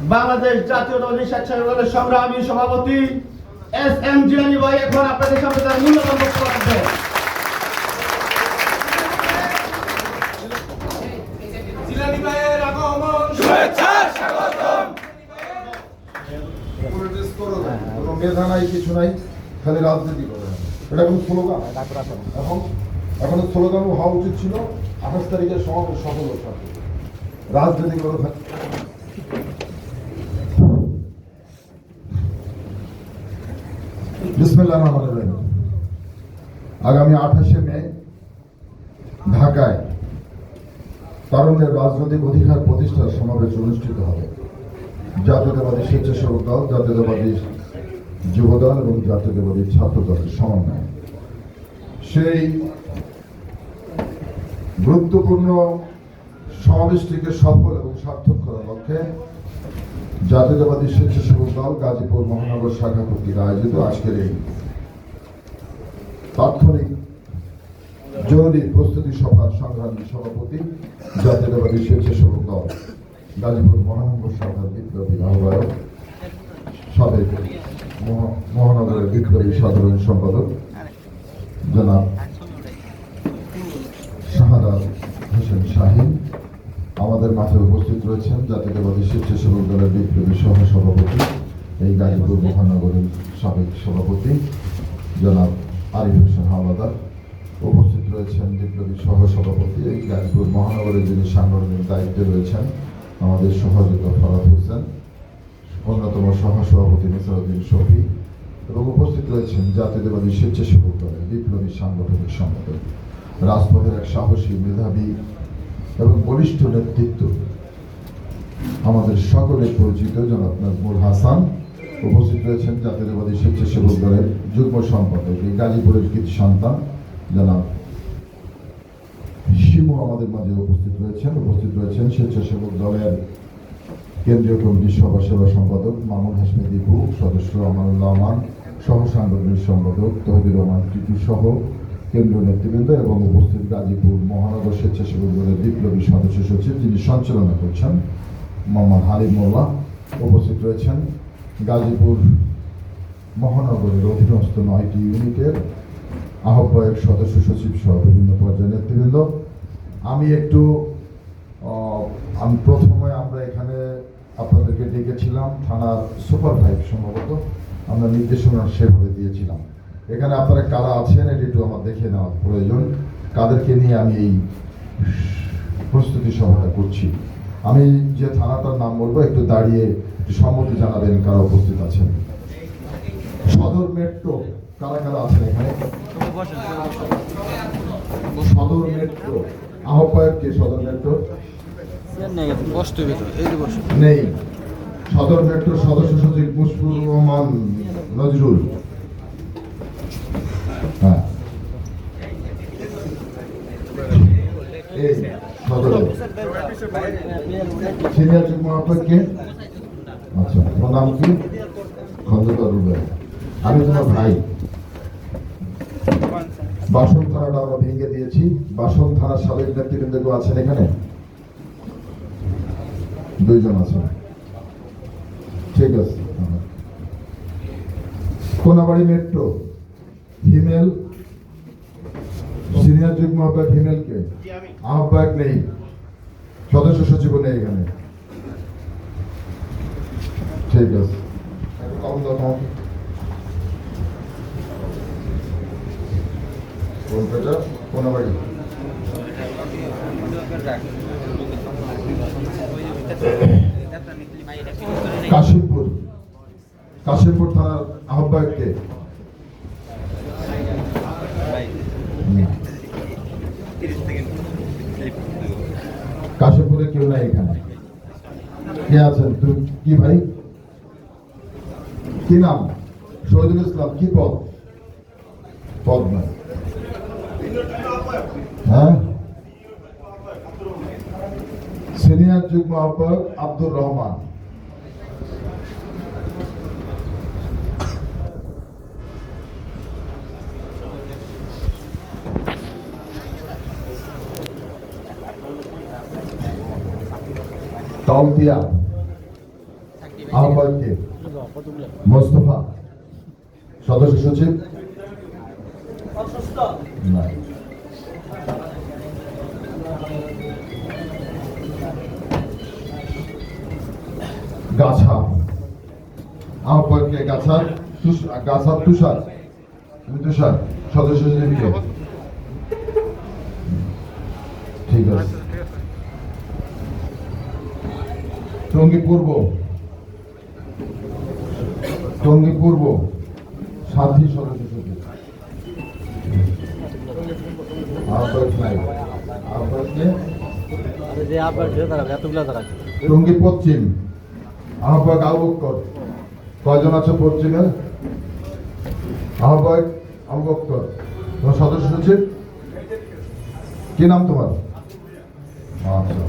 বাংলাদেশ জাতীয়তাবাদী স্বেচ্ছাসেবক দলের সংগ্রামী সভাপতি এস.এম. জিলানী ভাই এখন আপনাদের সামনে তার মূল্যবান বক্তব্য রাখবেন। জিলানী ভাইয়ের আগমন শুভেচ্ছা স্বাগতম। কোনো মেধা নাই, কিছু নাই, খালি রাজনীতি করে। এটা কোনো স্লোগান? এখন স্লোগান হওয়া উচিত ছিল 28 তারিখের সমাবেশ সফল হচ্ছে। রাজনীতি করে বিসমিল্লাহির রহমানির রহিম। আগামী 28শে মে ঢাকায় তরুণের রাজনৈতিক অধিকার প্রতিষ্ঠার সমাবেশ অনুষ্ঠিত হবে। জাতীয়তাবাদী স্বেচ্ছাসেবক দল, জাতীয়তাবাদী যুবদল এবং জাতীয়তাবাদী ছাত্র দলের সমন্বয়ে সেই গুরুত্বপূর্ণ সমাবেশটিকে সফল এবং সার্থক করার লক্ষ্যে জাতীয়তাবাদী স্বেচ্ছাসেবক দল গাজীপুর মহানগর শাখা কর্তৃক আয়োজিত আজকের এই তাৎক্ষণিক জরুরি প্রস্তুতি সভার সংগ্রামী সভাপতি জাতীয়তাবাদী স্বেচ্ছাসেবক দল গাজীপুর মহানগর শাখার বিপ্লবী আহ্বায়ক, সাবেক মহানগরের বিপ্লবী সাধারণ সম্পাদক জনাব শাহাদাত হোসেন শাহীন, আমাদের মাঝে উপস্থিত রয়েছেন জাতীয়তাবাদী স্বেচ্ছাসেবক দলের বিপ্লবী সহ সভাপতি এই গাজীপুর মহানগরের সাবেক সভাপতি জনাব আরিফ হোসেন হাওলাদার, উপস্থিত রয়েছেন বিপ্লবী সহ সভাপতি এই গাজীপুর মহানগরের যিনি সাংগঠনিক দায়িত্বে রয়েছেন আমাদের সহযোগিতা ফরাদ হোসেন, অন্যতম সহসভাপতি নিসারউদ্দিন শফি, এবং উপস্থিত রয়েছেন জাতীয়তাবাদী স্বেচ্ছাসেবক দলের বিপ্লবী সাংগঠনিক সম্পাদক, রাজপথের এক সাহসী, মেধাবী এবং বলিষ্ঠ নেতৃত্ব আমাদের সকলের পরিচিত জনাব নাজমুল হাসান, উপস্থিত রয়েছেন জাতীয়তাবাদী স্বেচ্ছাসেবক দলের যুগ্ম সম্পাদক এই গাজীপুরের কৃতি সন্তান জনাব শিমু আমাদের মাঝে উপস্থিত রয়েছেন স্বেচ্ছাসেবক দলের কেন্দ্রীয় কমিটির সভা সেবা সম্পাদক মামুন হাসমি দীপু, সদস্য আমানুল্লাহ আমান, সহ সাংগঠনিক সম্পাদক তৌহিদুর রহমান টিটু সহ কেন্দ্রীয় নেতৃবৃন্দ, এবং উপস্থিত গাজীপুর মহানগর স্বেচ্ছাসেবক দলের বিপ্লবী সদস্য সচিব যিনি সঞ্চালনা করছেন মোহাম্মদ হালিম মোল্লা, উপস্থিত রয়েছেন গাজীপুর মহানগরের অধীনস্থ 9টি ইউনিটের আহ্বায়ক, সদস্য সচিব সহ বিভিন্ন পর্যায়ের নেতৃবৃন্দ। আমি প্রথমে আমরা এখানে আপনাদেরকে ডেকেছিলাম থানার সুপারভাইজার, সম্ভবত আমরা নির্দেশনা সেভাবে দিয়েছিলাম। এখানে আপনারা কারা আছেন এটি একটু আমার দেখে নেওয়া প্রয়োজন, কাদেরকে নিয়ে আমি এই প্রস্তুতি সভাটা করছি। আমি যে থানাটার নাম বলবো একটু দাঁড়িয়ে সম্মতি জানাবেন কারা উপস্থিত আছেন। সদর মেট্রো কারা কারা আছেন এখানে? সদর মেট্রো আহ্বায়ক কে? সদর মেট্রো নেই। সদর মেট্রো সদস্য সচিব মুশফিকুর রহমান নজরুল। হ্যাঁ, এই সদর সিনিয়র যুগ্ম আহ্বায়ক কে? আচ্ছা, তোমার নাম কি? খন্দকার রুবেল। আমি তোমার ভাই। বাসন থানাটা আমরা ভেঙে দিয়েছি। বাসন থানার সাবেক নেতৃবৃন্দ কেউ আছেন এখানে? 2 জন আছেন, ঠিক আছে। কোনাবাড়ি মেট্রো ফিমেল সিনিয়র যুগ্ম আহ্বায়ক ফিমেল কে? আহ্বায়ক নেই, সদস্য সচিব নেই এখানে, ঠিক আছে। কোনাবাড়ি কাশিমপুর থানার আহ্বায়ক কে? কাশিমপুরে কেউ নাই এখানে, কে আছেন? তুমি কি ভাই, কি নাম? শহীদুল ইসলাম। কি পদ? পদ নাই। হ্যাঁ, সিনিয়র যুগ্ম আহ্বায়ক আব্দুর রহমান। তালতিয়া আহ্বায়ককে মোস্তফা, সদস্য সচিব নাই, গাছা আহ্বায়ককে গাছার তুষার, তুষার সদস্য সচিবকে, ঠিক আছে। টঙ্গী পূর্ব সাথী সদস্য সচিব, আহ্বায়ক নাই, আহ্বায়ককে টঙ্গী পশ্চিম আহ্বায়ক আবু বকর, কয়জন আছে পশ্চিমের আহ্বায়ক? আবু বকর। তোমার সদস্য সচিব কি নাম তোমার? আচ্ছা,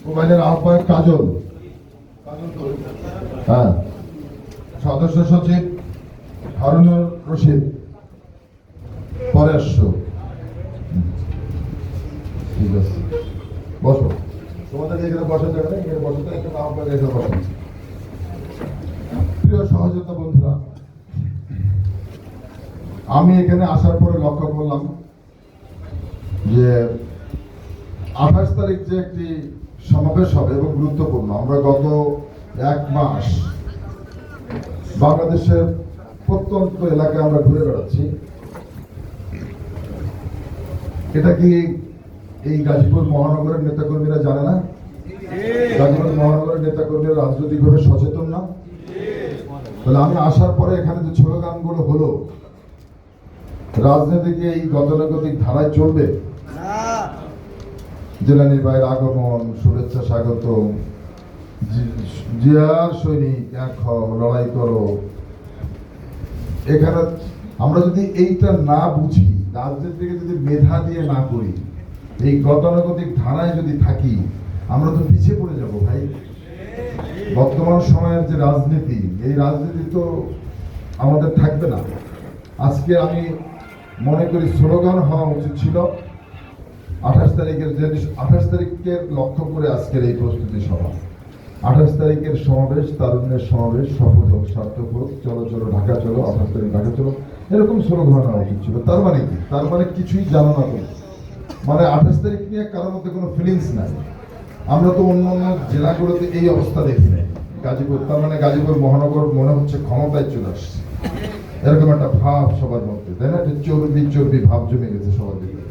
মোবাইলের আহ্বায়ক কাজল, হ্যাঁ। সদস্য সচিব হারুনুর রশিদ, পরে আসছো, ঠিক আছে, বসো। তোমাদের এখানে বসার জায়গা নেই, এখানে বসো, একটু আহ্বায়ক এখানে বসো। প্রিয় সহযোদ্ধা বন্ধুরা, আমি এখানে আসার পরে লক্ষ্য করলাম যে 28 তারিখ যে একটি সমাবেশ হবে এবং গুরুত্বপূর্ণ। আমরা গত 1 মাস বাংলাদেশের প্রত্যন্ত এলাকায় আমরা ঘুরে বেড়াচ্ছি। এটা কি এই গাজীপুর মহানগরের নেতাকর্মীরা জানে না? গাজীপুর মহানগরের নেতাকর্মীরা রাজনৈতিকভাবে সচেতন না? তাহলে আমি আসার পরে এখানে যে স্লোগানগুলো হলো, রাজনীতিকে এই গতানুগতিক ধারায় চলবে? জিলানী ভাইয়ের আগমন, শুভেচ্ছা স্বাগত, জিয়ার সৈনিক এক হও, লড়াই করো। এখানে আমরা যদি এইটা না বুঝি, রাজনীতিকে যদি মেধা দিয়ে না করি, এই গতানুগতিক ধারায় যদি থাকি, আমরা তো পিছিয়ে পড়ে যাব ভাই। বর্তমান সময়ের যে রাজনীতি, এই রাজনীতি তো আমাদের থাকবে না। আজকে আমি মনে করি স্লোগান হওয়া উচিত ছিল 28 তারিখের, যে 28 তারিখকে লক্ষ্য করে আজকের এই প্রস্তুতি সভা। 28 তারিখের সমাবেশ, তারুণ্যের সমাবেশ সফল হোক, সার্থক হোক, চলো চলো ঢাকা চলো, 28 তারিখ ঢাকা চলো, এরকম স্লোগান হওয়া উচিত ছিল। তার মানে কি? তার মানে কিছুই জানো না তো, মানে 28 তারিখ নিয়ে কারোর মধ্যে কোনো ফিলিংস নাই। আমরা তো অন্য অন্য জেলাগুলোতে এই অবস্থা দেখি নাই। গাজীপুর, তার মানে গাজীপুর মহানগর মনে হচ্ছে ক্ষমতায় চলে আসছে, এরকম একটা ভাব সবার মধ্যে, তাই না? চর্বি ভাব জমে গেছে সবার ভিতরে।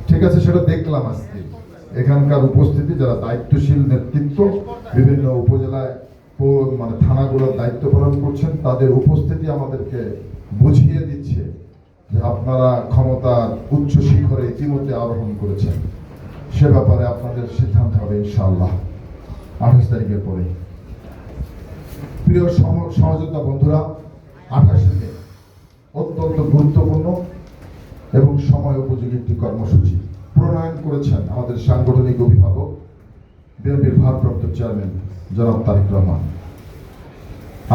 ঠিক আছে, সেটা দেখলাম আজকে। এখানকার উপস্থিতি যারা দায়িত্বশীল নেতৃত্ব বিভিন্ন উপজেলায় মানে থানাগুলোর দায়িত্ব পালন করছেন, তাদের উপস্থিতি আমাদেরকে বুঝিয়ে দিচ্ছে যে আপনারা ক্ষমতার উচ্চ শিখরে ইতিমধ্যে আরোহণ করেছেন। সে ব্যাপারে আপনাদের সিদ্ধান্ত হবে ইনশাআল্লাহ 28 তারিখের পরে। প্রিয় সহযোদ্ধা বন্ধুরা, 28 মে অত্যন্ত গুরুত্বপূর্ণ এবং সময় উপযোগী একটি কর্মসূচি প্রণয়ন করেছেন আমাদের সাংগঠনিক অভিভাবক, বিএনপির ভারপ্রাপ্ত চেয়ারম্যান জনাব তারেক রহমান।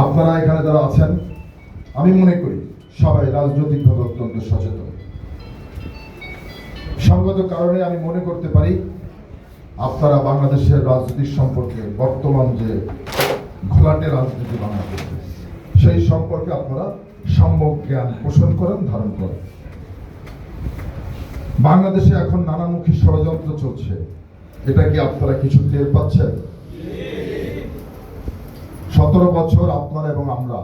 আপনারা এখানে যারা আছেন, আমি মনে করি সবাই রাজনৈতিকভাবে অত্যন্ত সচেতন। সঙ্গত কারণে আমি মনে করতে পারি আপনারা বাংলাদেশের রাজনীতি সম্পর্কে, বর্তমান যে ঘোলাটে রাজনীতি বাংলাদেশে, সেই সম্পর্কে আপনারা সম্যক জ্ঞান পোষণ করেন, ধারণ করেন। বাংলাদেশে এখন নানামুখী ষড়যন্ত্র চলছে, এটা কি আপনারা কিছু টের পাচ্ছেন? 17 বছর আপনারা এবং আমরা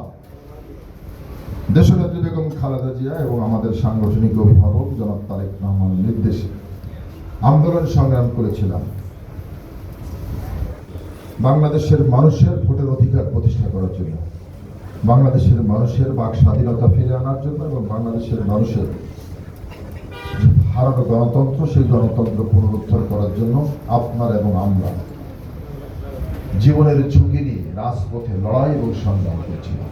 দেশনেত্রী বেগম খালেদা জিয়া এবং আমাদের সাংগঠনিক অভিভাবক জনাব তারেক রহমানের নির্দেশে আন্দোলন সংগ্রাম করেছিলাম বাংলাদেশের মানুষের ভোটের অধিকার প্রতিষ্ঠা করার জন্য, বাংলাদেশের মানুষের বাক স্বাধীনতা ফিরে আনার জন্য এবং বাংলাদেশের মানুষের হারানো গণতন্ত্র, সেই গণতন্ত্র পুনরুদ্ধার করার জন্য আপনারা এবং আমরা জীবনের ঝুঁকি নিয়ে রাজপথে লড়াই এবং সংগ্রাম করছিলাম।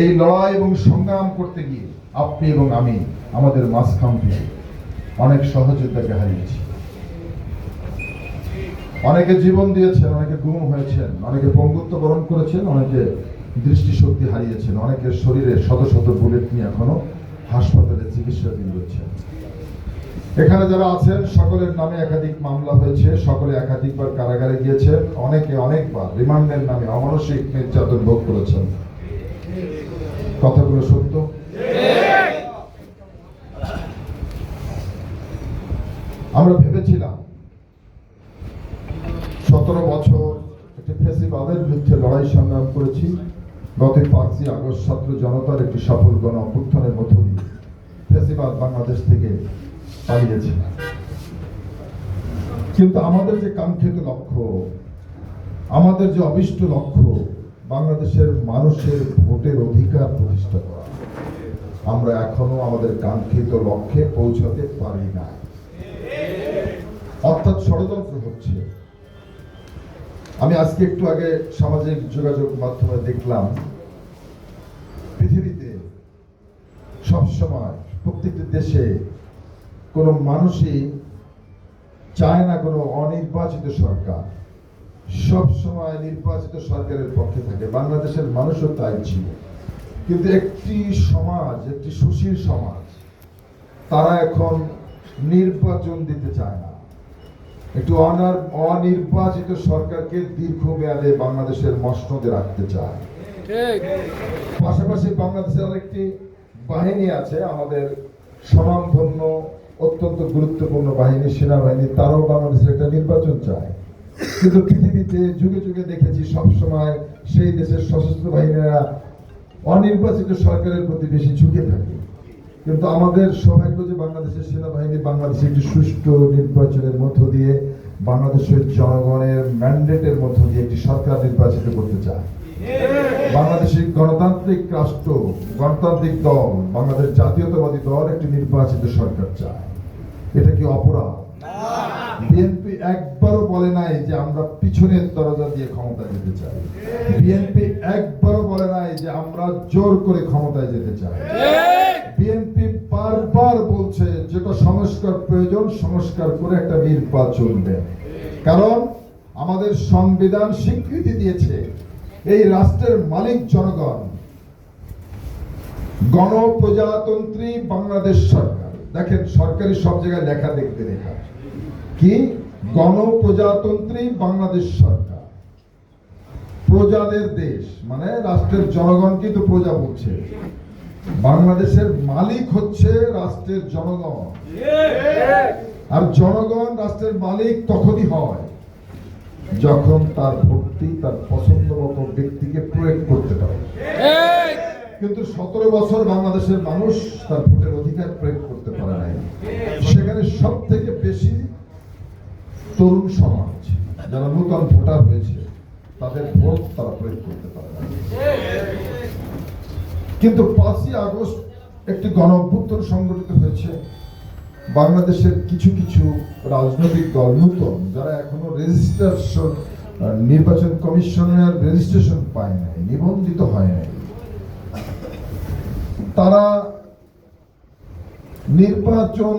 এই লড়াই এবং সংগ্রাম করতে গিয়ে আপনি এবং আমি আমাদের মাঝখান থেকে অনেক সহযোদ্ধাকে হারিয়েছি। অনেকে জীবন দিয়েছেন, অনেকে গুম হয়েছেন, অনেকে পঙ্গুত্ব বরণ করেছেন, অনেকে দৃষ্টিশক্তি হারিয়েছেন, অনেকের শরীরে শত শত বুলেট নিয়ে এখনো হাসপাতালে চিকিৎসাধীন রয়েছেন। এখানে যারা আছেন সকলের নামে একাধিক মামলা হয়েছে, সকলে একাধিকবার কারাগারে গিয়েছেন, অনেকে অনেকবার রিমান্ডের নামে অমানসিক নির্যাতন ভোগ করেছেন। কথাগুলো সত্য। আমরা ভেবেছিলাম 17 বছর একটি ফ্যাসিবাদের বিরুদ্ধে লড়াই সংগ্রাম করেছি, গত 5ই আগস্ট ছাত্র জনতার একটি সফল গণ অভ্যুত্থানের মধ্য দিয়ে ফ্যাসিবাদ বাংলাদেশ থেকে পালিয়েছে। কিন্তু আমাদের যে কাঙ্ক্ষিত লক্ষ্য, আমাদের যে অভিষ্ট লক্ষ্য, বাংলাদেশের মানুষের ভোটের অধিকার প্রতিষ্ঠা করা, আমরা এখনো আমাদের কাঙ্ক্ষিত লক্ষ্যে পৌঁছাতে পারি না। অর্থাৎ ষড়যন্ত্র হচ্ছে। আমি আজকে একটু আগে সামাজিক যোগাযোগ মাধ্যমে দেখলাম, পৃথিবীতে সবসময় প্রত্যেকটি দেশে কোনো মানুষই চায় না কোনো অনির্বাচিত সরকার, সব সময় নির্বাচিত সরকারের পক্ষে থাকে। বাংলাদেশের মানুষও তাই ছিল। কিন্তু একটি সমাজ, একটি সুশীল সমাজ, তারা এখন নির্বাচন দিতে চায় না। একটু অনির্বাচিত সরকারকে দীর্ঘমেয়াদে বাংলাদেশের মসনদে রাখতে চায়। পাশাপাশি বাংলাদেশের আরেকটি বাহিনী আছে, আমাদের স্বনামধন্য অত্যন্ত গুরুত্বপূর্ণ বাহিনী, সেনাবাহিনী, তারাও বাংলাদেশের একটা নির্বাচন চায়। কিন্তু পৃথিবীতে যুগে যুগে দেখেছি সবসময় সেই দেশের সশস্ত্র বাহিনীরা অনির্বাচিত সরকারের প্রতি বেশি ঝুঁকে থাকে। কিন্তু আমাদের সৌভাগ্য যে বাংলাদেশের সেনাবাহিনী বাংলাদেশে একটি সুষ্ঠু নির্বাচনের মধ্য দিয়ে, বাংলাদেশের জনগণের ম্যান্ডেটের মধ্য দিয়ে একটি সরকার নির্বাচিত করতে চায়। বাংলাদেশের গণতান্ত্রিক রাষ্ট্র, গণতান্ত্রিক দল, বাংলাদেশ জাতীয়তাবাদী দল একটি নির্বাচিত সরকার চায়। এটা কি অপরাধ? বিএনপি একবারও বলে নাই যে আমরা পিছনের দরজা দিয়ে ক্ষমতা যেতে চাই। বিএনপি একবারও বলে নাই যে আমরা জোর করে ক্ষমতায় যেতে চাই। বিএনপি বারবার বলছে যেটা সংস্কার প্রয়োজন, সংস্কার করে একটা নির্বাচন দেয়। কারণ আমাদের সংবিধান স্বীকৃতি দিয়েছে এই রাষ্ট্রের মালিক জনগণ, গণপ্রজাতন্ত্রী বাংলাদেশ সরকার। দেখেন সরকারি সব জায়গায় লেখা দেখতে লেখা কি, গণপ্রজাতন্ত্রী বাংলাদেশ সরকার, প্রজাদের দেশ, মানে রাষ্ট্রের জনগণ কিন্তু প্রজা বলছে। বাংলাদেশের মালিক হচ্ছে রাষ্ট্রের জনগণ, আর জনগণ রাষ্ট্রের মালিক তখনই হয় যখন তার ভোটটি তার পছন্দ মতো ব্যক্তিকে প্রয়োগ করতে পারে। কিন্তু 17 বছর বাংলাদেশের মানুষ তার ভোটের অধিকার প্রয়োগ করতে পারে নাই। সেখানে সব থেকে বেশি তরুণ সমাজ, যারা নতুন ভোটার হয়েছে, তাদের ভোট তারা প্রয়োগ করতে পারে না। কিন্তু 5ই আগস্ট একটি গণ অভ্যুত্থান সংগঠিত হয়েছে। বাংলাদেশের কিছু কিছু রাজনৈতিক দল নতুন, যারা এখনো রেজিস্ট্রেশন, নির্বাচন কমিশনের রেজিস্ট্রেশন পায় নাই, নিবন্ধিত হয় নাই, তারা নির্বাচন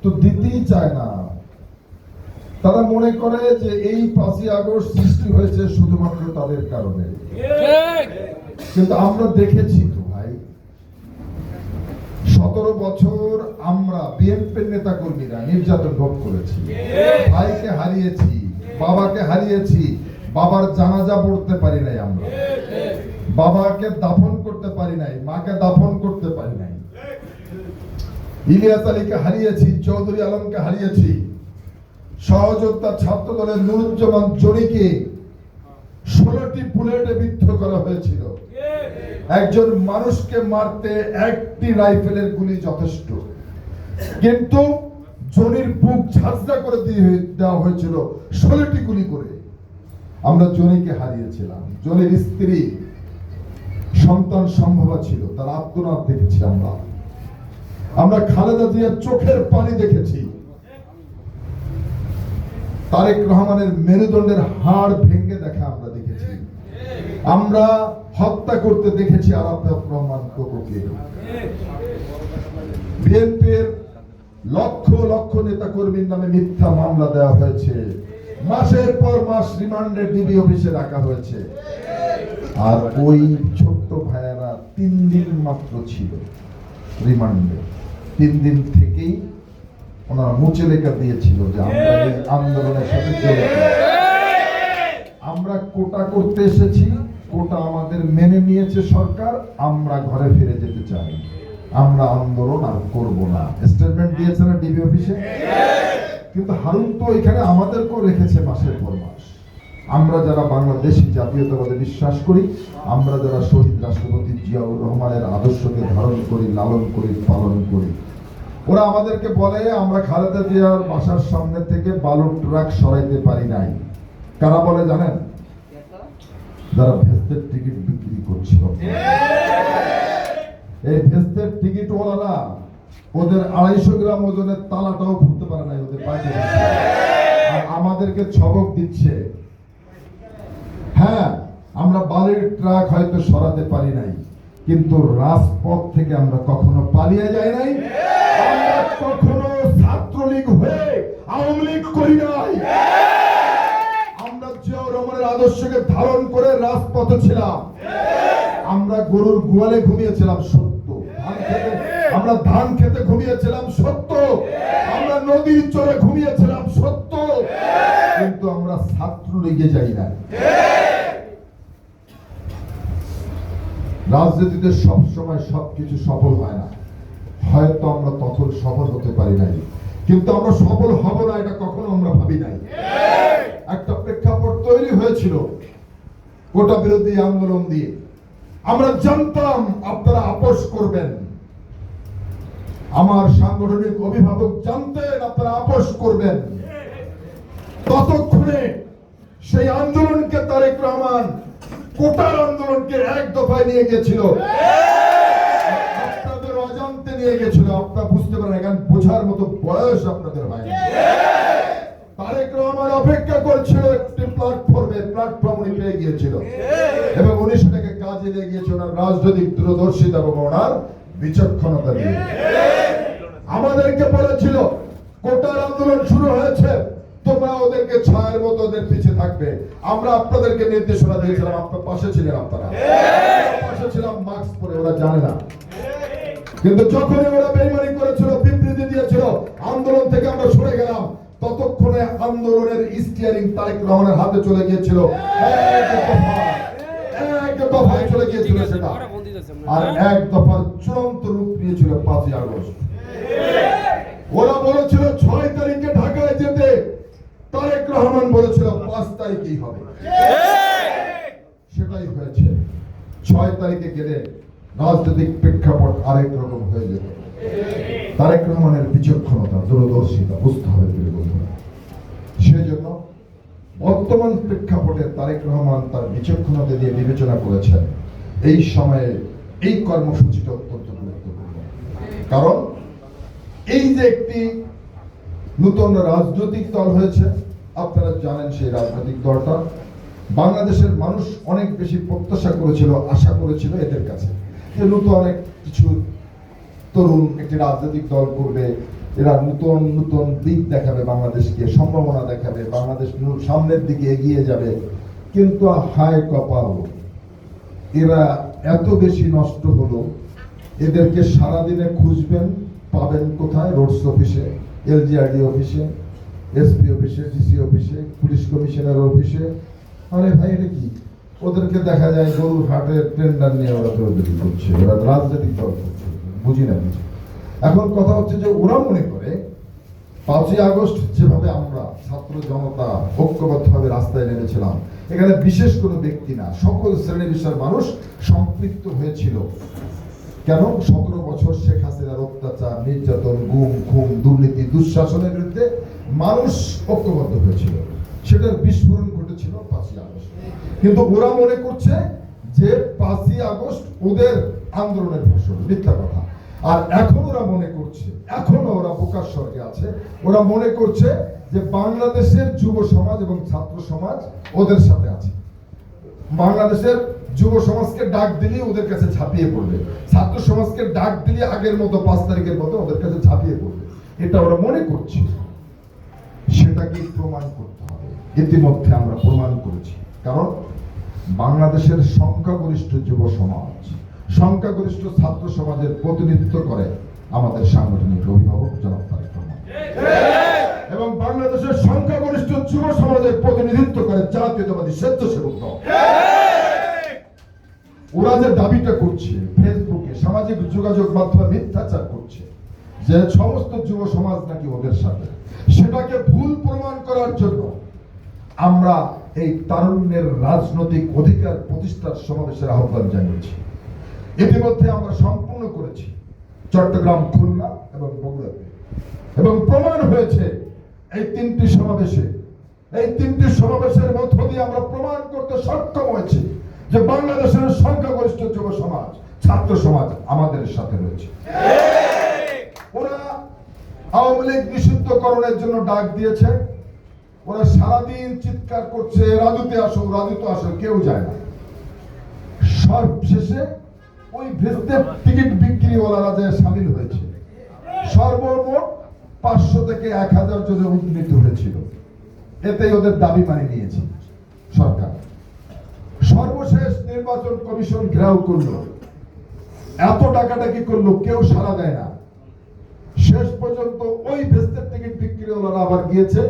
তো দিতেই চায় না। তারা মনে করে যে এই 5ই আগস্ট সৃষ্টি হয়েছে শুধুমাত্র তাদের কারণে। কিন্তু আমরা দেখেছি তো ভাই, 17 বছর আমরা বিএনপির নেতা কর্মীরা নির্যাতন ভোগ করেছি, ভাইকে হারিয়েছি, বাবাকে হারিয়েছি, বাবার জানাজা পড়তে পারি নাই, আমরা বাবাকে দাফন করতে পারি নাই, মাকে দাফন করতে পারি নাই, ইলিয়াস আলীকে হারিয়েছি, চৌধুরী আলমকে হারিয়েছি, সহযোদ্ধা ছাত্র দলের নুরুজ্জামান জরিকে 16টি বুলেটে বিদ্ধ করা হয়েছিল। একজন মানুষকে মারতে একটি রাইফেলের গুলি যথেষ্ট, কিন্তু জনির বুক ঝাঁঝরা করে দেওয়া হয়েছিল 16টি গুলি করে। আমরা জনিকে হারিয়েছিলাম, জনির স্ত্রী সন্তান সম্ভবা ছিল, তার আত্মনাদ দেখেছি আমরা খালেদা জিয়ার চোখের পানি দেখেছি, তারেক রহমানের মেরুদণ্ডের হাড় ভেঙে দেখা আমরা দেখেছি, আমরা হত্যা করতে দেখেছি আরাফাত রহমান কোকোকে। বিএনপির লক্ষ লক্ষ নেতা কর্মীর নামে মিথ্যা মামলা দেওয়া হয়েছে, মাসের পর মাস রিমান্ডে ডিবি অফিসে রাখা হয়েছে। আর ওই ছোট্ট ভাইয়ারা 3 দিন মাত্র ছিল রিমান্ডে, 3 দিন থেকেই ওনারা মুচে লেখা দিয়েছিল যে আমরা এই আন্দোলনের সাথে জড়িত। আমরা কোটা করতে এসেছি, কোটা আমাদের মেনে নিয়েছে সরকার, আমরা ঘরে ফিরে যেতে চাই, আমরা আন্দোলন আর করব না, স্টেটমেন্ট দিয়েছে না ডিবি অফিসে। কিন্তু হারুন তো এখানে আমাদেরকেও রেখেছে মাসের পর মাস। আমরা যারা বাংলাদেশি জাতীয়তাবাদে বিশ্বাস করি, আমরা যারা শহীদ রাষ্ট্রপতি জিয়াউর রহমানের আদর্শকে ধারণ করি, লালন করি, পালন করি, ওরা আমাদেরকে বলে আমরা খালেদা জিয়ার বাসার সামনে থেকে বালুর ট্রাক সরাইতে পারি নাই। কারা বলে জানেন? যারা ভেস্তের টিকিট বিক্রি করছিল। এই ভেস্তের টিকিট ওয়ালারা ওদের 250 গ্রাম ওজনের তালাটাও খুলতে পারে নাই, ওদের পাইতে আর আমাদেরকে ছবক দিচ্ছে। হ্যাঁ, আমরা বালির ট্রাক হয়তো সরাতে পারি নাই, কিন্তু রাজপথ থেকে আমরা কখনো পালিয়ে যাই নাই, আমরা কখনো ছাত্রলীগ হয়ে আওয়ামী লীগ করি নাই। আমরা জিয়াউর রহমানের আদর্শকে ধারণ করে রাজপথে ছিলাম। আমরা গরুর গোয়ালে ঘুমিয়েছিলাম, সত্য। আমরা ধান খেতে ঘুমিয়েছিলাম, সত্য। আমরা নদীর চরে ঘুমিয়েছিলাম, সত্য। কিন্তু আমরা ছাত্রলীগে যাই না। রাজনীতিতে সবসময় সবকিছু সফল হয় না, হয়তো আমরা তখন সফল হতে পারি নাই, কিন্তু আমরা সফল হব না এটা কখনো আমরা ভাবি নাই। একটা প্রেক্ষাপট তৈরি হয়েছিল কোটা বিরোধী আন্দোলন দিয়ে। আমরা জানতাম আপনারা আপোষ করবেন, আমার সাংগঠনিক অভিভাবক জানতেন আপনারা আপোষ করবেন। ততক্ষণে সেই আন্দোলনকে তারেক রহমান কোটার আন্দোলনকে এক দফায় নিয়ে গেছিল, আপনাদের অজান্তে নিয়ে গেছিল। আপনারা বুঝতে পারেন, এখন বোঝার মতো বয়স আপনাদের হয় না। তারেক রহমান অপেক্ষা করছিল একটি প্ল্যাটফর্ম উনি পেয়ে গিয়েছিল এবং উনি সেটাকে কাজে নিয়ে গিয়েছিল ওনার রাজনৈতিক দূরদর্শিতা এবং ওনার বিচক্ষণতা দিয়ে। আমাদেরকে বলেছিল কোটার আন্দোলন শুরু হয়েছে, তোমরা ওদেরকে ছায়ের মতো ওদের পিছে থাকবে। আমরা আপনাদেরকে নির্দেশনা দিয়েছিলাম, আপনার পাশে ছিলেন, আপনারা পাশে ছিলাম মাস্ক পরে, ওরা জানে না। কিন্তু যখনই ওরা বেইমানি করেছিল, বিবৃতি দিয়েছিল, আন্দোলন থেকে আমরা সরে গেলাম, ততক্ষণে আন্দোলনের স্টিয়ারিং তারেক রহমানের হাতে চলে গিয়েছিল। এক দফায় চলে গিয়েছিল সেটা, আর এক দফার চূড়ান্ত রূপ নিয়েছিল 5ই আগস্ট। ওরা বলেছিল 6 তারিখে ঢাকায় যেতে, তারেক রহমান বলেছিল 5 তারিখেই হবে। সেটাই হয়েছে। 6 তারিখে গেলে রাজনৈতিক প্রেক্ষাপট আরেক রকম হয়ে যেত। তারেক রহমানের বিচক্ষণতা, দূরদর্শিতা বুঝতে হবে বন্ধুরা। সেজন্য বর্তমান প্রেক্ষাপটে তারেক রহমান তার বিচক্ষণতা দিয়ে বিবেচনা করেছেন এই সময়ে এই কর্মসূচিটা অত্যন্ত গুরুত্বপূর্ণ। কারণ এই যে একটি নতুন রাজনৈতিক দল হয়েছে, আপনারা জানেন সেই রাজনৈতিক দলটা বাংলাদেশের মানুষ অনেক বেশি প্রত্যাশা করেছিল, আশা করেছিল এদের কাছে যে নতুন অনেক কিছু তরুণ একটি রাজনৈতিক দল করবে, এরা নতুন নতুন দিক দেখাবে, বাংলাদেশকে সম্ভাবনা দেখাবে, বাংলাদেশ সামনের দিকে এগিয়ে যাবে। কিন্তু হায় কপাল, এরা এত বেশি নষ্ট হলো। এদেরকে সারাদিনে খুঁজবেন, পাবেন কোথায়? রোডস অফিসে, এলজিআরডি অফিসে, এসপি অফিসে, ডিসি অফিসে, পুলিশ কমিশনার অফিসে। আরে ভাই, এটা কি? ওদেরকে দেখা যায় গরুর হাটের টেন্ডার নিয়ে ওরা দৌড়দৌড়ি করছে, ওরা রাজনৈতিক দল করছে, বুঝি না কিছু। এখন কথা হচ্ছে যে ওরা মনে করে 5ই আগস্ট যেভাবে আমরা ছাত্র জনতা ঐক্যবদ্ধভাবে রাস্তায় নেমেছিলাম, এখানে বিশেষ কোনো ব্যক্তি না, সকল শ্রেণী পেশার মানুষ সম্পৃক্ত হয়েছিল। কেন? 17 বছর শেখ হাসিনার অত্যাচার, নির্যাতন, গুম খুন, দুর্নীতি, দুঃশাসনের বিরুদ্ধে মানুষ ঐক্যবদ্ধ হয়েছিল। সেটার বিস্ফোরণ ঘটেছিল 5ই আগস্ট। কিন্তু ওরা মনে করছে যে 5ই আগস্ট ওদের আন্দোলনের ফসল, মিথ্যা কথা। আর এখন ওরা মনে করছে, এখনো ওরা বোকার স্বর্গে আছে, ওরা মনে করছে যে বাংলাদেশের যুব সমাজ এবং ছাত্র সমাজ ওদের সাথে আছে। বাংলাদেশের যুব সমাজকে ডাক দিলে ওদের কাছে ঝাঁপিয়ে পড়বে, ছাত্র সমাজকে ডাক দিলে আগের মতো 5 তারিখের মতো ওদের কাছে ঝাঁপিয়ে পড়বে, এটা ওরা মনে করছে। সেটাকে প্রমাণ করতে হবে। ইতিমধ্যে আমরা প্রমাণ করেছি। কারণ বাংলাদেশের সংখ্যাগরিষ্ঠ যুব সমাজ, সংখ্যাগরিষ্ঠ ছাত্র সমাজের প্রতিনিধিত্ব করে আমাদের সাংগঠনিক অভিভাবক জনাব তারেক রহমান। সমাজের প্রতিনিধিত্ব করে জাতীয়তাবাদী স্বেচ্ছাসেবক দল। ওরা যে দাবিটা করছে ফেসবুকে সামাজিক যোগাযোগ মাধ্যমে মিথ্যাচার করছে যে সমস্ত যুব সমাজ নাকি ওদের সাথে, সেটাকে ভুল প্রমাণ করার জন্য আমরা এই তারুণ্যের রাজনৈতিক অধিকার প্রতিষ্ঠার সমাবেশের আহ্বান জানিয়েছি। ইতিমধ্যে আমরা সম্পূর্ণ করেছি চট্টগ্রাম, খুলনা এবং বগুড়াতে, এবং প্রমাণ হয়েছে এই তিনটি সমাবেশের মধ্য দিয়ে আমরা প্রমাণ করতে সক্ষম হয়েছি যে বাংলাদেশের সংখ্যাগরিষ্ঠ যুব সমাজ, ছাত্র সমাজ আমাদের সাথে রয়েছে। ওরা আওয়ামী লীগ নিষিদ্ধকরণের জন্য ডাক দিয়েছে, ওরা সারাদিন চিৎকার করছে রাজুতে আসো, রাজুতে আসো, কেউ যায় না। সর্বশেষে ওই ভেস্তে টিকিট বিক্রিওয়ালারা যে সামিল হয়েছে, সর্বমোট 500 থেকে 1000 জনে উদ্নীত হয়েছিল। এতেই ওদের দাবি মানি নিয়েছে সরকার। সর্বশেষ নির্বাচন কমিশন ঘেরাও করলো, এত টাকাটাকি করলো, কেউ সাড়া দেয় না। শেষ পর্যন্ত ওই ভেস্তের টিকিট বিক্রিওয়ালারা আবার গিয়েছে,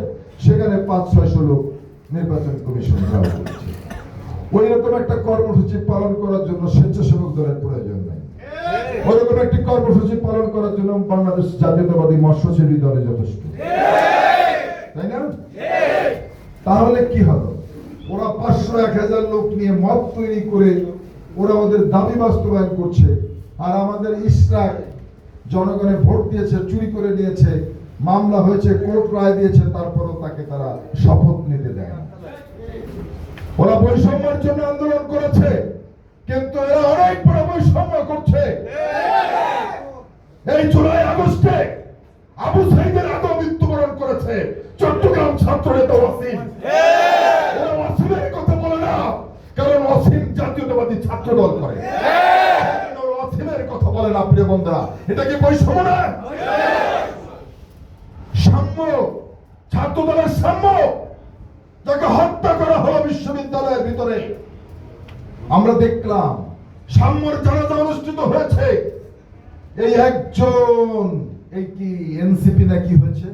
সেখানে 500-600 লোক নির্বাচন কমিশন ঘেরাও করেছে। ওই রকম একটা কর্মসূচি পালন করার জন্য স্বেচ্ছাসেবক দলের প্রয়োজন নাই। ওইরকম একটি কর্মসূচি পালন করার জন্য বাংলাদেশ জাতীয়তাবাদী মৎস্যজীবী দলে যথেষ্ট, তাই না? তাহলে কি হলো? ওরা 500-1000 লোক নিয়ে মত তৈরি করে ওরা ওদের দাবি বাস্তবায়ন করছে, আর আমাদের ইশরাক জনগণের ভোট দিয়েছে, চুরি করে নিয়েছে, মামলা হয়েছে, কোর্ট রায় দিয়েছে, তারপরও তাকে তারা শপথ নিতে দেয় না। ওরা বৈষম্যের জন্য আন্দোলন করেছে, কিন্তু এরা অনেক বড় বৈষম্য করছে। এই জুলাই আগস্টে আবু সাইদের আগেও মৃত্যুবরণ করেছে চট্টগ্রাম ছাত্র নেতা ওয়াসিম। ওরা ওয়াসিমের কথা বলে না, কারণ ওয়াসিম জাতীয়তাবাদী ছাত্র দল করে। ওয়াসিমের কথা বলে না। প্রিয় বন্ধুরা, এটা কি বৈষম্য না? সাম্য, ছাত্র দলের সাম্য, যাকে হত্যা করা হলো বিশ্ববিদ্যালয়ের ভিতরে। আমরা দেখলাম সাম্যর জানাজা অনুষ্ঠিত হয়েছে। এই একজন, এই কি এনসিপি না কি হয়েছে,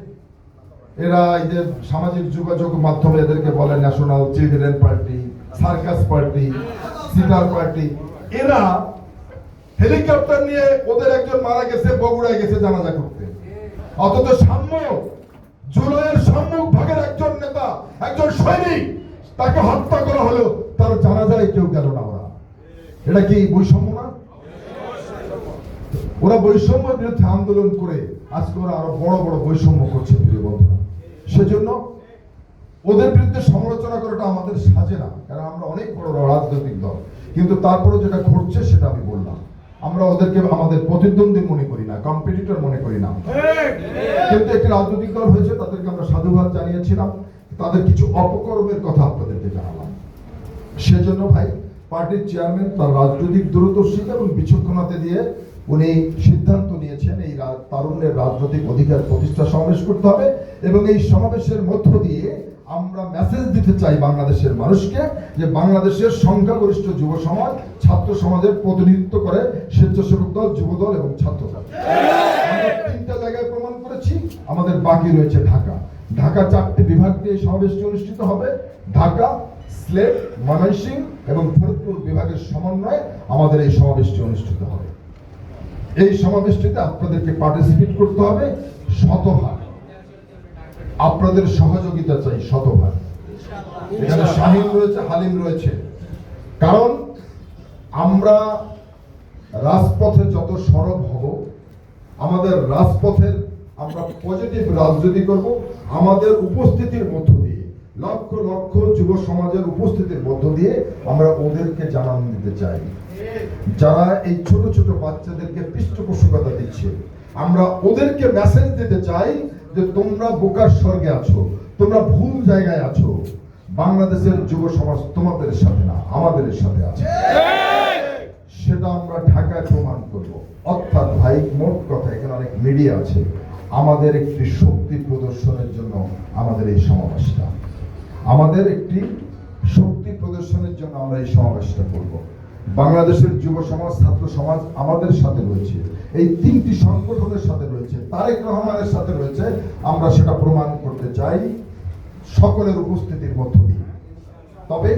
এরা এই যে সামাজিক যোগাযোগ মাধ্যমে এদেরকে বলে national children party, circus party, seater party, এরা হেলিকপ্টার নিয়ে ওদের একজন মারা গেছে, বগুড়ায় গেছে জানাজা করতে। অথচ সাম্য, জুলাইয়ের সম্মুখ ভাগের একজন নেতা, একজন সৈনিক, তাকে হত্যা করা হলো, তার জানাজায় কেউ গেল না। ওরা, এটা কি বৈষম্য না? ওরা বৈষম্যের বিরুদ্ধে আন্দোলন করে আজকে ওরা আরো বড় বড় বৈষম্য করছে। প্রিয় বন্ধুরা, সেজন্য ওদের বিরুদ্ধে সমালোচনা করাটা আমাদের সাজে না, কারণ আমরা অনেক বড় রাজনৈতিক দল। কিন্তু তারপরে যেটা ঘটছে সেটা আমি বললাম, আমরা ওদেরকে আমাদের প্রতিদ্বন্দ্বী মনে করি না, কম্পিটিটর মনে করি না। কিন্তু একটি রাজনৈতিক দল হয়েছে, তাদেরকে আমরা সাধুবাদ জানিয়েছিলাম, তাদের কিছু অপকর্মের কথা আপনাদেরকে জানালাম। সেজন্য ভাই, পার্টির চেয়ারম্যান তার রাজনৈতিক দূরদর্শিতা এবং বিচক্ষণতা দিয়ে উনি সিদ্ধান্ত নিয়েছেন এই তারুণ্যের রাজনৈতিক অধিকার প্রতিষ্ঠা সমাবেশ করতে হবে, এবং এই সমাবেশের মধ্য দিয়ে আমরা মেসেজ দিতে চাই বাংলাদেশের মানুষকে যে বাংলাদেশের সংখ্যাগরিষ্ঠ যুব সমাজ, ছাত্র সমাজের প্রতিনিধিত্ব করে স্বেচ্ছাসেবক দল, যুব দল এবং ছাত্র দল। আমরা 3টা জায়গায় প্রমাণ করেছি, আমাদের বাকি রয়েছে ঢাকা। ঢাকা 4টি বিভাগ দিয়ে সমাবেশটি অনুষ্ঠিত হবে। ঢাকা, সিলেট, ময়মনসিংহ এবং ফরিদপুর বিভাগের সমন্বয়ে আমাদের এই সমাবেশটি অনুষ্ঠিত হবে। এই সমাবেশটিতে আপনাদেরকে পার্টিসিপেট করতে হবে শতভাগ। আপনাদের সহযোগিতা চাই শতভাগ। এখানে শাহিন রয়েছে, হালিম রয়েছে। কারণ আমরা রাজপথে যত সরব হব, আমাদের রাজপথের আমরা পজিটিভ রাজনীতি করব, আমাদের উপস্থিতির মধ্য দিয়ে, লক্ষ লক্ষ যুব সমাজের উপস্থিতির মধ্য দিয়ে আমরা ওদেরকে জানান দিতে চাই, যারা এই ছোট ছোট বাচ্চাদেরকে পৃষ্ঠপোষকতা দিচ্ছে, আমরা ওদেরকে মেসেজ দিতে চাই যে তোমরা বোকার স্বর্গে আছো, তোমরা ভুল জায়গায় আছো। বাংলাদেশের যুব সমাজ তোমাদের সাথে না, আমাদের সাথে আছে। সেটা আমরা ঢাকায় প্রমাণ করব। অর্থাৎ ভাই, মোট কথা, এখানে অনেক মিডিয়া আছে, আমাদের একটি শক্তি প্রদর্শনের জন্য আমাদের এই সমাবেশটা, আমাদের একটি শক্তি প্রদর্শনের জন্য আমরা এই সমাবেশটা করব। বাংলাদেশের যুব সমাজ, ছাত্র সমাজ আমাদের সাথে রয়েছে, এই 3টি সংগঠনের সাথে রয়েছে, তারেক রহমানের সাথে রয়েছে। আমরা সেটা প্রমাণ করতে চাই সকলের উপস্থিতির মধ্য দিয়ে, তবে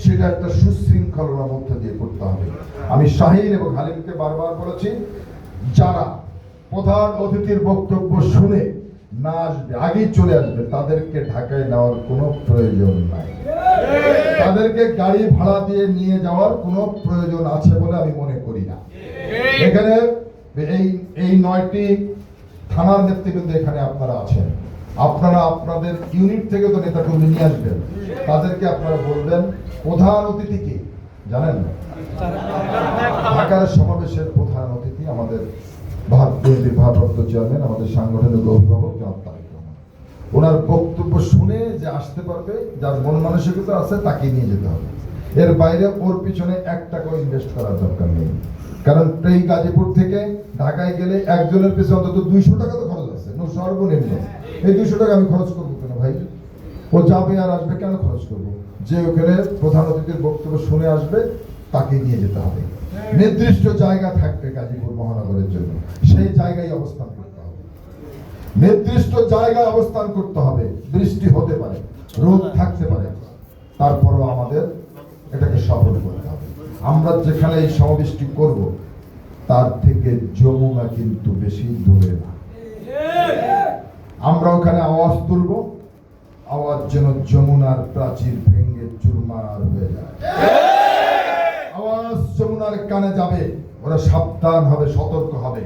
সেটা একটা সুশৃঙ্খলার মধ্য দিয়ে করতে হবে। আমি শাহিন এবং হালিমকে বারবার বলেছি, যারা প্রধান অতিথির বক্তব্য শুনে না আসবে, আগেই চলে আসবে, তাদেরকে ঢাকায় নেওয়ার কোনো প্রয়োজন নাই। তাদেরকে গাড়ি ভাড়া দিয়ে নিয়ে যাওয়ার কোনো প্রয়োজন আছে বলে আমি মনে করি না। এখানে এই 9টি থানার নেতৃবৃন্দ এখানে আপনারা আছেন, আপনারা আপনাদের ইউনিট থেকে তো নেতাকর্মী নিয়ে আসবেন, তাদেরকে আপনারা বলবেন প্রধান অতিথিকে জানেন, ঢাকার সমাবেশের প্রধান অতিথি আমাদের বিএনপির ভারপ্রাপ্ত চেয়ারম্যান, আমাদের সাংগঠনিক অভিভাবক জনাব তারেক রহমান। ওনার বক্তব্য শুনে যে আসতে পারবে, যার মন মানসিকতা আছে, তাকে নিয়ে যেতে হবে। এর বাইরে ওর পিছনে 1 টাকাও ইনভেস্ট করার দরকার নেই, কারণ এই গাজীপুর থেকে ঢাকায় গেলে একজনের পিছনে অন্তত 200 টাকা তো খরচ আছে, সর্বনিম্ন। এই 200 টাকা আমি খরচ করবো কেন ভাই? ও যাবে আর আসবে, কেন খরচ করবো? যে ওখানে প্রধান অতিথির বক্তব্য শুনে আসবে, তাকে নিয়ে যেতে হবে। নির্দিষ্ট জায়গা থাকবে গাজীপুর মহানগরের জন্য, সেই জায়গায় অবস্থান করতে হবে। নির্দিষ্ট জায়গায় অবস্থান করতে হবে। বৃষ্টি হতে পারে, রোদ থাকতে পারে, তারপরও আমাদের এটাকে সফল করতে হবে। আমরা যেখানে এই সমাবেশটি করব, তার থেকে যমুনা কিন্তু বেশি দূরে না। আমরা ওখানে আওয়াজ তুলব, আওয়াজ যেন যমুনার প্রাচীর ভেঙে চুরমার হয়ে যায়। আওয়াজ যমুনার কানে যাবে, ওরা সাবধান হবে, সতর্ক হবে।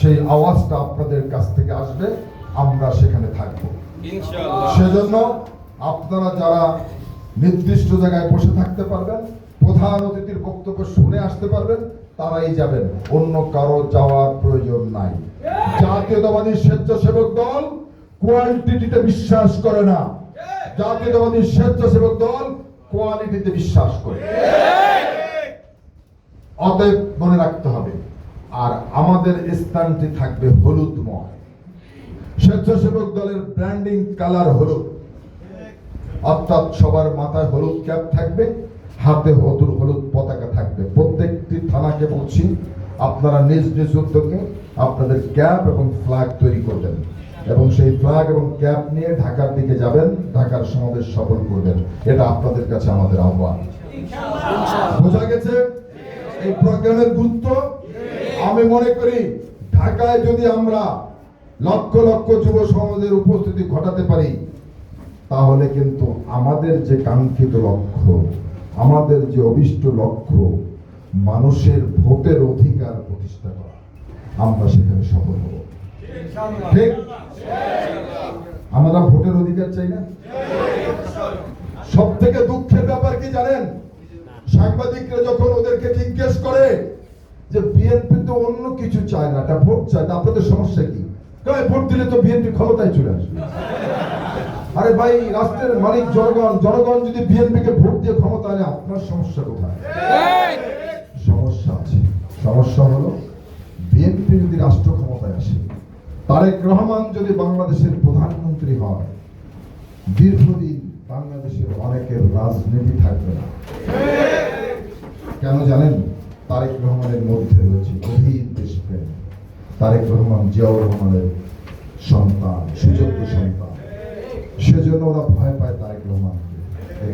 সেই আওয়াজটা আপনাদের কাছ থেকে আসবে, আমরা সেখানে থাকবো ইনশাআল্লাহ। সেজন্য আপনারা যারা নির্দিষ্ট জায়গায় বসে থাকতে পারবেন, প্রধান অতিথির বক্তব্য শুনে আসতে পারবেন, তারাই যাবেন, অন্য কারো যাওয়ার প্রয়োজন নাই। জাতীয়তাবাদী স্বেচ্ছাসেবক দল কোয়ান্টিটিতে বিশ্বাস করে না, জাতীয়তাবাদী স্বেচ্ছাসেবক দল কোয়ালিটিতে বিশ্বাস করে। অতএব মনে রাখতে হবে। আর আমাদের স্থানটি থাকবে হলুদময়। স্বেচ্ছাসেবক দলের ব্র্যান্ডিং কালার হলুদ, অর্থাৎ সবার মাথায় হলুদ ক্যাপ থাকবে, হাতে হলুদ পতাকা থাকবে। প্রত্যেকটি থানাকে বলছি, আপনারা নিজ নিজ উদ্যোগে আপনাদের ক্যাপ এবং ফ্ল্যাগ তৈরি করবেন এবং সেই ফ্ল্যাগ এবং ক্যাপ নিয়ে ঢাকার দিকে যাবেন, ঢাকার সমাবেশ সফল করবেন। এটা আপনাদের কাছে আমাদের আহ্বান। বোঝা গেছে এই প্রোগ্রামের গুরুত্ব? আমি মনে করি ঢাকায় যদি আমরা লক্ষ লক্ষ যুব সমাজের উপস্থিতি ঘটাতে পারি, তাহলে কিন্তু আমাদের যে কাঙ্ক্ষিত লক্ষ্য, আমাদের যে অভিষ্ট লক্ষ্য, মানুষের ভোটের অধিকার প্রতিষ্ঠা করা, আমরা সেখানে সফল হব। ঠিক? আমরা ভোটের অধিকার চাই না? সব থেকে দুঃখের ব্যাপার কি জানেন? সাংবাদিকরা যখন ওদেরকে জিজ্ঞেস করে যে বিএনপি তো অন্য কিছু চায় না, এটা ভোট চায়, আপনাদের সমস্যা কি? ভোট দিলে তো বিএনপি ক্ষমতায় চলে আসবে। আরে ভাই, রাষ্ট্রের মালিক জনগণ, জনগণ যদি বিএনপিকে ভোট দিয়ে ক্ষমতা আনে, আপনার সমস্যা কোথায়? সমস্যা আছে। সমস্যা হলো বিএনপি যদি রাষ্ট্র ক্ষমতায় আসে, তারেক রহমান যদি বাংলাদেশের প্রধানমন্ত্রী হয়, দীর্ঘদিন বাংলাদেশের অনেকের রাজনীতি থাকবে না। কেন জানেন? তারেক রহমানের মধ্যে রয়েছে গভীর দেশপ্রেম। তারেক রহমান জিয়াউর রহমানের সন্তান, সুযোগ্য সন্তান। সেজন্য ওরা ভয় পায় তারেক রহমানকে।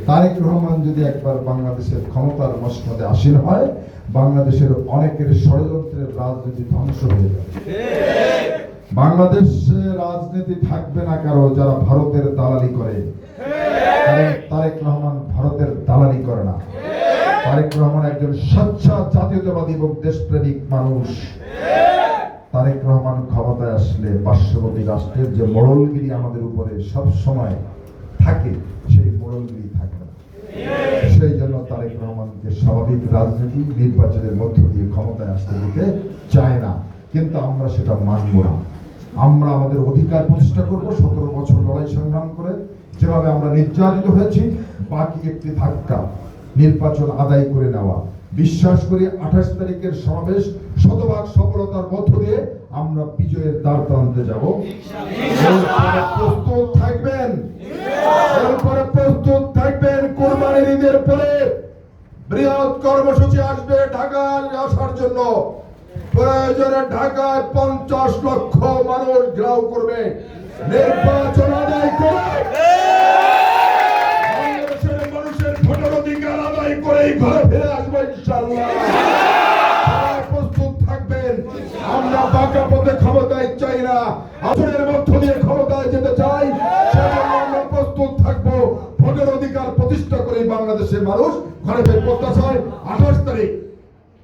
তারেক রহমান যদি একবার বাংলাদেশের ক্ষমতার মসনদে আসীন হয়, বাংলাদেশের অনেকের ষড়যন্ত্রের রাজনীতি ধ্বংস হয়ে যাবে। বাংলাদেশে রাজনীতি থাকবে না কারো যারা ভারতের দালালি করে। তারেক রহমান ভারতের দালালি করে না। তারেক রহমান একজন স্বচ্ছা জাতীয়তাবাদী এবং দেশপ্রেমিক মানুষ। তারেক রহমান ক্ষমতায় আসলে পার্শ্ববর্তী রাষ্ট্রের যে মোড়লগিরি আমাদের উপরে সব সময় থাকে, সেই মোড়লগিরি থাকবে না। সেই জন্য তারেক রহমানকে স্বাভাবিক রাজনীতি নির্বাচনের মধ্য দিয়ে ক্ষমতায় আসতে দিতে চায় না, কিন্তু আমরা সেটা মানব না। আমরা আমাদের অধিকার প্রতিষ্ঠা করব। 17 বছর লড়াই সংগ্রাম করে যেভাবে আমরা নির্যাতিত হয়েছি, বাকি একটি ধাক্কা নির্বাচন আদায় করে নেওয়া। বিশ্বাস করি 28 তারিখের সমাবেশ শতভাগ সফলতার মধ্য দিয়ে আমরা বিজয়ের দ্বার প্রান্তে যাব। প্রস্তুত থাকবেন, এরপরে প্রস্তুত থাকবেন। কোরবানির ঈদের পরে বৃহৎ কর্মসূচি আসবে ঢাকায় আসার জন্য। প্রয়োজনে ঢাকায় 50 লক্ষ মানুষ ঘেরাও করবে, নির্বাচন আদায় করে এই ঘরে ফিরে আসবো ইনশাআল্লাহ। সবাই প্রস্তুত থাকবেন। আমরা বাঁকা পথে ক্ষমতায় চাই না, আসনের মধ্য দিয়ে ক্ষমতায় যেতে চাই। সেজন্য আমরা প্রস্তুত থাকবো। ভোটের অধিকার প্রতিষ্ঠা করে বাংলাদেশের মানুষ ঘরে ফের প্রত্যাশায় 28 তারিখ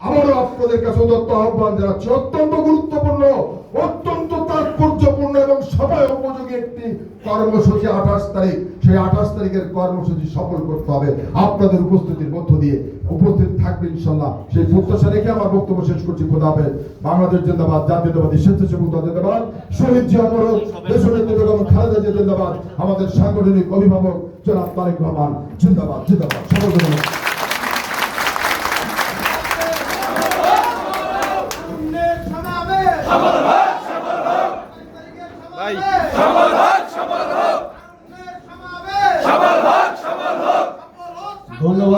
আবারও আপনাদের কাছে উদাত্ত আহ্বান জানাচ্ছি। অত্যন্ত গুরুত্বপূর্ণ, অত্যন্ত তাৎপর্যপূর্ণ এবং সবাই উপযোগী একটি কর্মসূচি 28 তারিখ। সেই 28 তারিখের কর্মসূচি সফল করতে হবে আপনাদের উপস্থিতির মধ্য দিয়ে। উপস্থিত থাকবে ইনশাল্লাহ, সেই প্রত্যাশা রেখে আমার বক্তব্য শেষ করছি। খোদা হাফেজ। বাংলাদেশ জিন্দাবাদ, জাতীয়তাবাদী স্বেচ্ছাসেবক দল জিন্দাবাদ, শহীদ জিয়া অমর, দেশনেত্রী বেগম খালেদা জিয়া জিন্দাবাদ, আমাদের সাংগঠনিক অভিভাবক জনাব তারেক রহমান জিন্দাবাদ জিন্দাবাদ। সকল ধন্যবাদ। ধন্যবাদ।